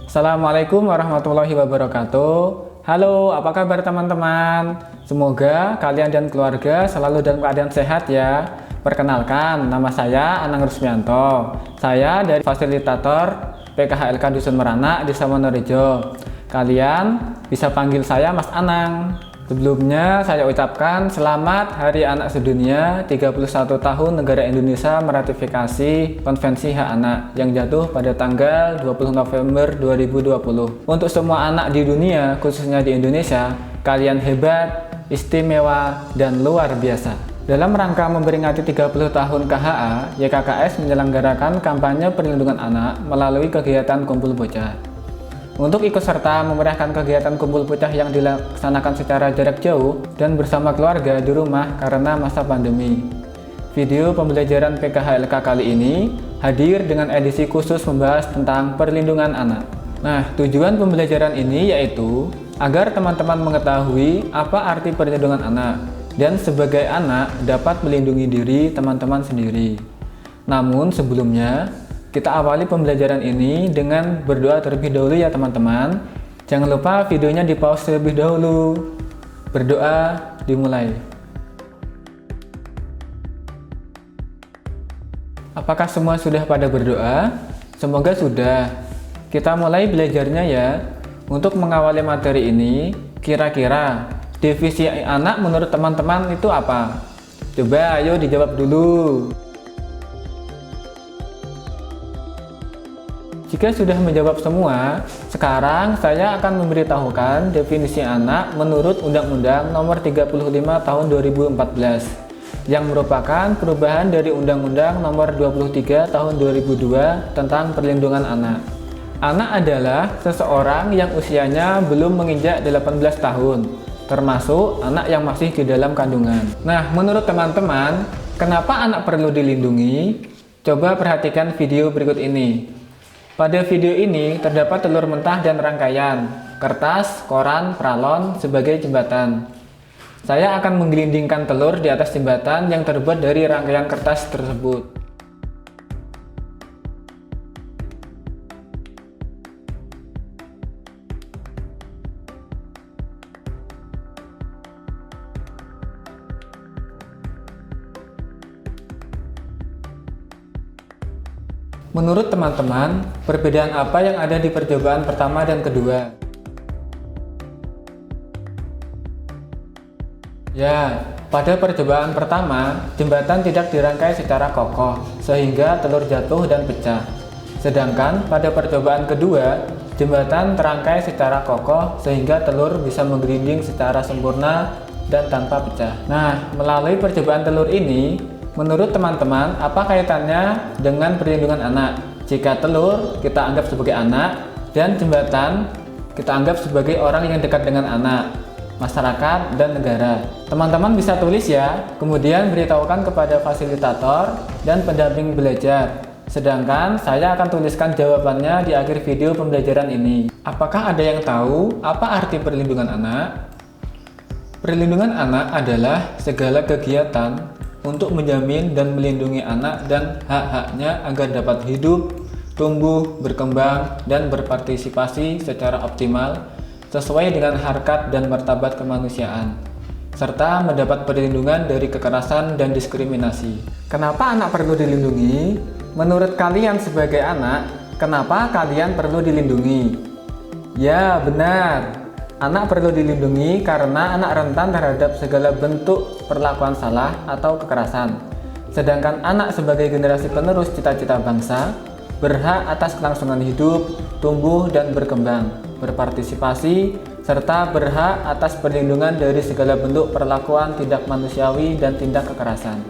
Assalamualaikum warahmatullahi wabarakatuh. Halo, apa kabar teman-teman? Semoga kalian dan keluarga selalu dalam keadaan sehat ya. Perkenalkan, nama saya Anang Rusmianto. Saya dari fasilitator PKHLK Dusun Meranak, Desa Wonorejo. Kalian bisa panggil saya Mas Anang. Sebelumnya saya ucapkan selamat Hari Anak Sedunia 31 tahun negara Indonesia meratifikasi Konvensi Hak Anak yang jatuh pada tanggal 20 November 2020. Untuk semua anak di dunia, khususnya di Indonesia, kalian hebat, istimewa, dan luar biasa. Dalam rangka memperingati 30 tahun KHA, YKKS menyelenggarakan kampanye perlindungan anak melalui kegiatan Kumpul Bocah. Untuk ikut serta memeriahkan kegiatan Kumpul Bocah yang dilaksanakan secara jarak jauh dan bersama keluarga di rumah karena masa pandemi. Video pembelajaran PKHLK kali ini hadir dengan edisi khusus membahas tentang perlindungan anak. Nah, tujuan pembelajaran ini yaitu agar teman-teman mengetahui apa arti perlindungan anak dan sebagai anak dapat melindungi diri teman-teman sendiri. Namun sebelumnya, kita awali pembelajaran ini dengan berdoa terlebih dahulu ya teman-teman. Jangan lupa videonya di pause terlebih dahulu. Berdoa dimulai. Apakah semua sudah pada berdoa? Semoga sudah. Kita mulai belajarnya ya. Untuk mengawali materi ini, kira-kira definisi anak menurut teman-teman itu apa? Coba ayo dijawab dulu. Jika sudah menjawab semua, sekarang saya akan memberitahukan definisi anak menurut Undang-Undang Nomor 35 Tahun 2014 yang merupakan perubahan dari Undang-Undang Nomor 23 Tahun 2002 tentang perlindungan anak. Anak adalah seseorang yang usianya belum menginjak 18 tahun, termasuk anak yang masih di dalam kandungan. Nah, menurut teman-teman, kenapa anak perlu dilindungi? Coba perhatikan video berikut ini. Pada video ini terdapat telur mentah dan rangkaian, kertas, koran, pralon sebagai jembatan. Saya akan menggelindingkan telur di atas jembatan yang terbuat dari rangkaian kertas tersebut. Menurut teman-teman, perbedaan apa yang ada di percobaan pertama dan kedua? Ya, pada percobaan pertama, jembatan tidak dirangkai secara kokoh, sehingga telur jatuh dan pecah. Sedangkan pada percobaan kedua, jembatan terangkai secara kokoh, sehingga telur bisa menggelinding secara sempurna dan tanpa pecah. Nah, melalui percobaan telur ini, menurut teman-teman, apa kaitannya dengan perlindungan anak? Jika telur kita anggap sebagai anak dan jembatan kita anggap sebagai orang yang dekat dengan anak, masyarakat, dan negara. Teman-teman bisa tulis ya, kemudian beritahukan kepada fasilitator dan pendamping belajar. Sedangkan saya akan tuliskan jawabannya di akhir video pembelajaran ini. Apakah ada yang tahu apa arti perlindungan anak? Perlindungan anak adalah segala kegiatan untuk menjamin dan melindungi anak dan hak-haknya agar dapat hidup, tumbuh, berkembang, dan berpartisipasi secara optimal sesuai dengan harkat dan martabat kemanusiaan, serta mendapat perlindungan dari kekerasan dan diskriminasi. Kenapa anak perlu dilindungi? Menurut kalian sebagai anak, kenapa kalian perlu dilindungi? Ya, benar. Anak perlu dilindungi karena anak rentan terhadap segala bentuk perlakuan salah atau kekerasan. Sedangkan anak sebagai generasi penerus cita-cita bangsa, berhak atas kelangsungan hidup, tumbuh dan berkembang, berpartisipasi, serta berhak atas perlindungan dari segala bentuk perlakuan tidak manusiawi dan tindak kekerasan.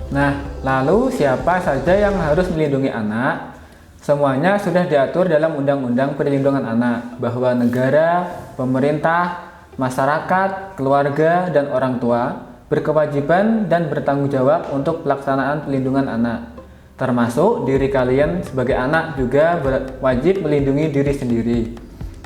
Nah, lalu siapa saja yang harus melindungi anak? Semuanya sudah diatur dalam Undang-Undang Perlindungan Anak, bahwa negara, pemerintah, masyarakat, keluarga, dan orang tua berkewajiban dan bertanggung jawab untuk pelaksanaan perlindungan anak. Termasuk diri kalian sebagai anak juga wajib melindungi diri sendiri.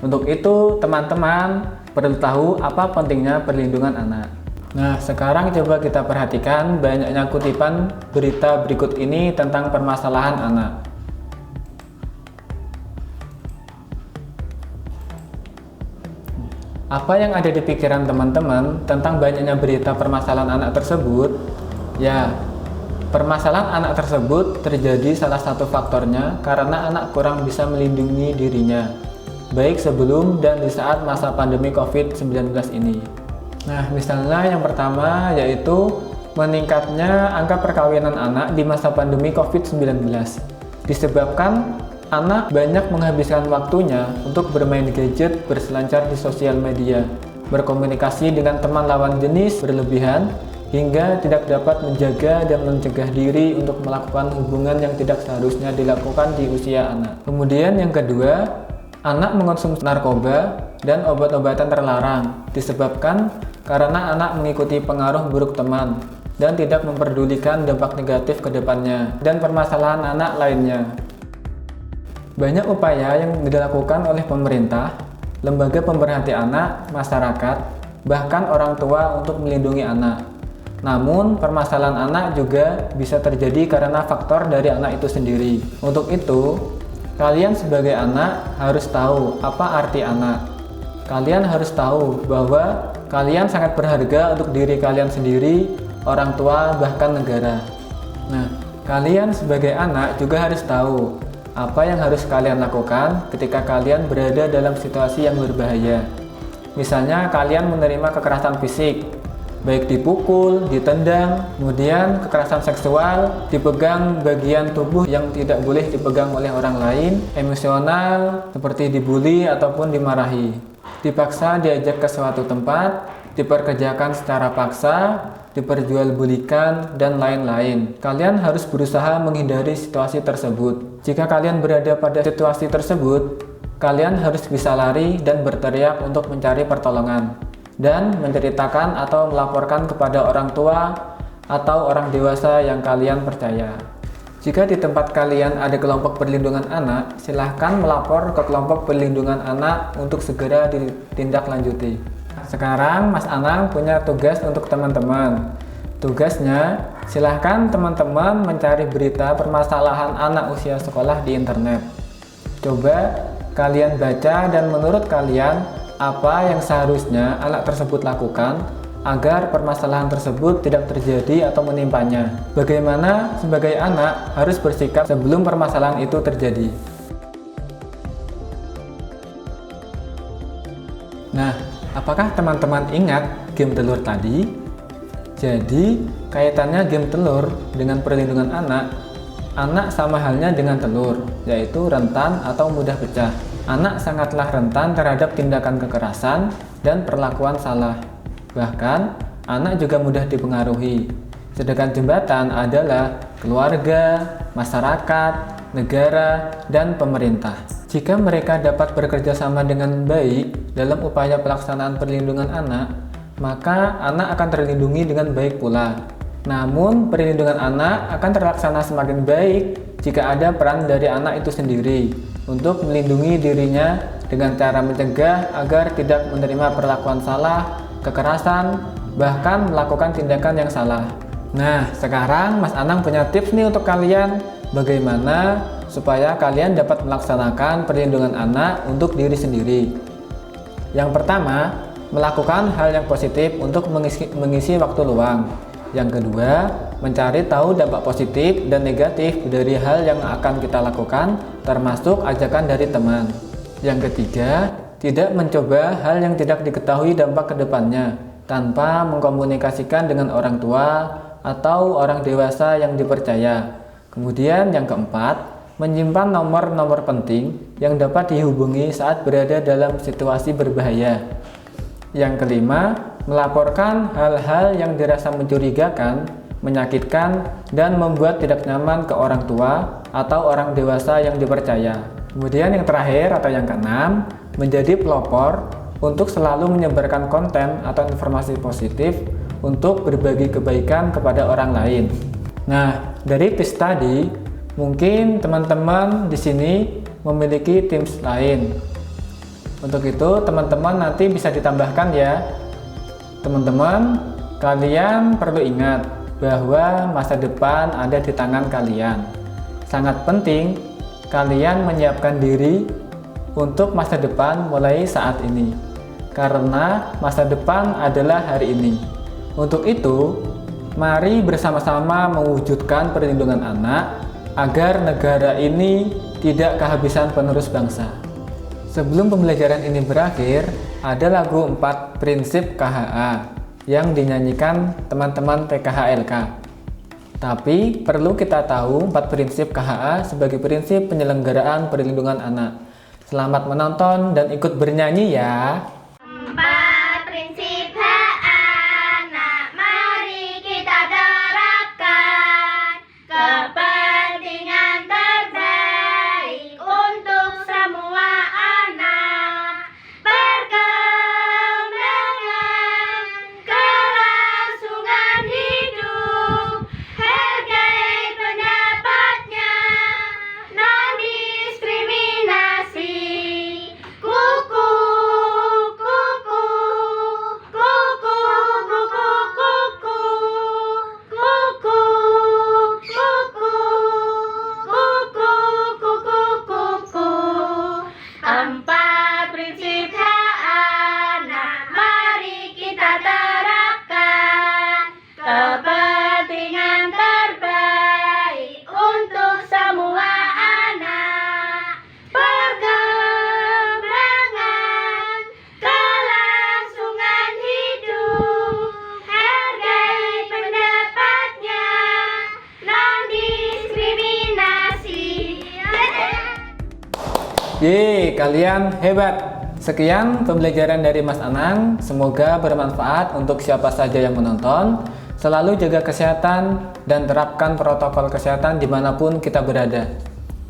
Untuk itu, teman-teman perlu tahu apa pentingnya perlindungan anak. Nah, sekarang coba kita perhatikan banyaknya kutipan berita berikut ini tentang permasalahan anak. Apa yang ada di pikiran teman-teman tentang banyaknya berita permasalahan anak tersebut? Ya, permasalahan anak tersebut terjadi salah satu faktornya karena anak kurang bisa melindungi dirinya, baik sebelum dan di saat masa pandemi COVID-19 ini. Nah, misalnya yang pertama yaitu meningkatnya angka perkawinan anak di masa pandemi COVID-19. Disebabkan anak banyak menghabiskan waktunya untuk bermain gadget, berselancar di sosial media, berkomunikasi dengan teman lawan jenis berlebihan, hingga tidak dapat menjaga dan mencegah diri untuk melakukan hubungan yang tidak seharusnya dilakukan di usia anak. Kemudian yang kedua, anak mengonsumsi narkoba dan obat-obatan terlarang, disebabkan karena anak mengikuti pengaruh buruk teman dan tidak memperdulikan dampak negatif ke depannya dan permasalahan anak lainnya. Banyak upaya yang dilakukan oleh pemerintah, lembaga pemerhati anak, masyarakat, bahkan orang tua untuk melindungi anak. Namun, permasalahan anak juga bisa terjadi karena faktor dari anak itu sendiri. Untuk itu, kalian sebagai anak harus tahu apa arti anak. Kalian harus tahu bahwa kalian sangat berharga untuk diri kalian sendiri, orang tua, bahkan negara. Nah, kalian sebagai anak juga harus tahu apa yang harus kalian lakukan ketika kalian berada dalam situasi yang berbahaya. Misalnya kalian menerima kekerasan fisik, baik dipukul, ditendang, kemudian kekerasan seksual, dipegang bagian tubuh yang tidak boleh dipegang oleh orang lain, emosional seperti dibully ataupun dimarahi, dipaksa diajak ke suatu tempat, diperkerjakan secara paksa, diperjualbelikan, dan lain-lain. Kalian harus berusaha menghindari situasi tersebut. Jika kalian berada pada situasi tersebut, kalian harus bisa lari dan berteriak untuk mencari pertolongan, dan menceritakan atau melaporkan kepada orang tua atau orang dewasa yang kalian percaya. Jika di tempat kalian ada kelompok perlindungan anak, silahkan melapor ke kelompok perlindungan anak untuk segera ditindaklanjuti. Sekarang Mas Anang punya tugas untuk teman-teman. Tugasnya, silahkan teman-teman mencari berita permasalahan anak usia sekolah di internet. Coba kalian baca dan menurut kalian apa yang seharusnya anak tersebut lakukan agar permasalahan tersebut tidak terjadi atau menimpanya. Bagaimana sebagai anak harus bersikap sebelum permasalahan itu terjadi. Nah, apakah teman-teman ingat game telur tadi? Jadi, kaitannya game telur dengan perlindungan anak. Anak sama halnya dengan telur, yaitu rentan atau mudah pecah. Anak sangatlah rentan terhadap tindakan kekerasan dan perlakuan salah. Bahkan, anak juga mudah dipengaruhi. Sedangkan jembatan adalah keluarga, masyarakat, negara, dan pemerintah. Jika mereka dapat bekerja sama dengan baik dalam upaya pelaksanaan perlindungan anak, maka anak akan terlindungi dengan baik pula. Namun, perlindungan anak akan terlaksana semakin baik jika ada peran dari anak itu sendiri untuk melindungi dirinya dengan cara mencegah agar tidak menerima perlakuan salah, kekerasan, bahkan melakukan tindakan yang salah. Nah, sekarang Mas Anang punya tips nih untuk kalian, bagaimana supaya kalian dapat melaksanakan perlindungan anak untuk diri sendiri. Yang pertama, melakukan hal yang positif untuk mengisi waktu luang. Yang kedua, mencari tahu dampak positif dan negatif dari hal yang akan kita lakukan, termasuk ajakan dari teman. Yang ketiga, tidak mencoba hal yang tidak diketahui dampak ke depannya, tanpa mengkomunikasikan dengan orang tua atau orang dewasa yang dipercaya. Kemudian yang keempat, menyimpan nomor-nomor penting yang dapat dihubungi saat berada dalam situasi berbahaya. Yang kelima, melaporkan hal-hal yang dirasa mencurigakan, menyakitkan, dan membuat tidak nyaman ke orang tua atau orang dewasa yang dipercaya. Kemudian yang terakhir atau yang keenam, menjadi pelopor untuk selalu menyebarkan konten atau informasi positif untuk berbagi kebaikan kepada orang lain. Nah, dari tips tadi, mungkin teman-teman di sini memiliki tips lain. Untuk itu, teman-teman nanti bisa ditambahkan ya. Teman-teman, kalian perlu ingat bahwa masa depan ada di tangan kalian. Sangat penting kalian menyiapkan diri untuk masa depan mulai saat ini. karena masa depan adalah hari ini. Untuk itu, mari bersama-sama mewujudkan perlindungan anak agar negara ini tidak kehabisan penerus bangsa. Sebelum pembelajaran ini berakhir, ada lagu 4 prinsip KHA yang dinyanyikan teman-teman PKHLK. Tapi perlu kita tahu 4 prinsip KHA sebagai prinsip penyelenggaraan perlindungan anak. Selamat menonton dan ikut bernyanyi ya. 4 prinsip hak anak, mari kita terapkan. Kepentingan terbaik untuk semua anak. Perkembangan kelangsungan hidup, hargai pendapatnya, non diskriminasi. Kuku Empat prinsip hak anak, mari kita terapkan. Kepentingan terbaik untuk semua anak. Perkembangan kelangsungan hidup, hargai pendapatnya, non diskriminasi. Yeay, kalian hebat! Sekian pembelajaran dari Mas Anang, semoga bermanfaat untuk siapa saja yang menonton. Selalu jaga kesehatan dan terapkan protokol kesehatan dimanapun kita berada.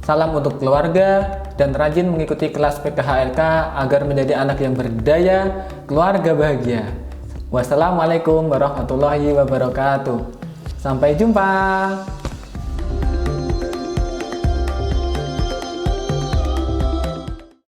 Salam untuk keluarga dan rajin mengikuti kelas PKHLK agar menjadi anak yang berdaya, keluarga bahagia. Wassalamualaikum warahmatullahi wabarakatuh. Sampai jumpa.